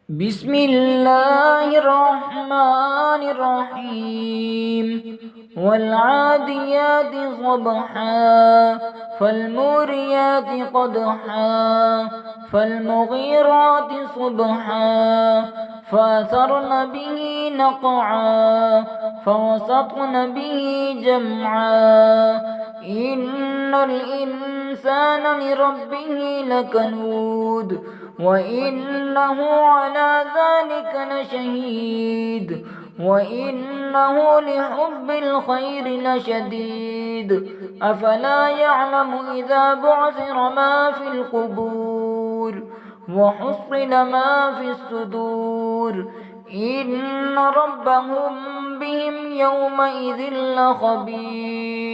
بسم الله الرحمن الرحيم والعاديات ضبحا فالموريات قدحا فالمغيرات صبحا فأثرن به نقعا فوسطن به جمعا إن الإنسان لربه لكنود وإنه على ذلك لشهيد وإنه لحب الخير لشديد أفلا يعلم إذا بعثر ما في القبور وحصل ما في الصدور إن ربهم بهم يومئذ لخبير.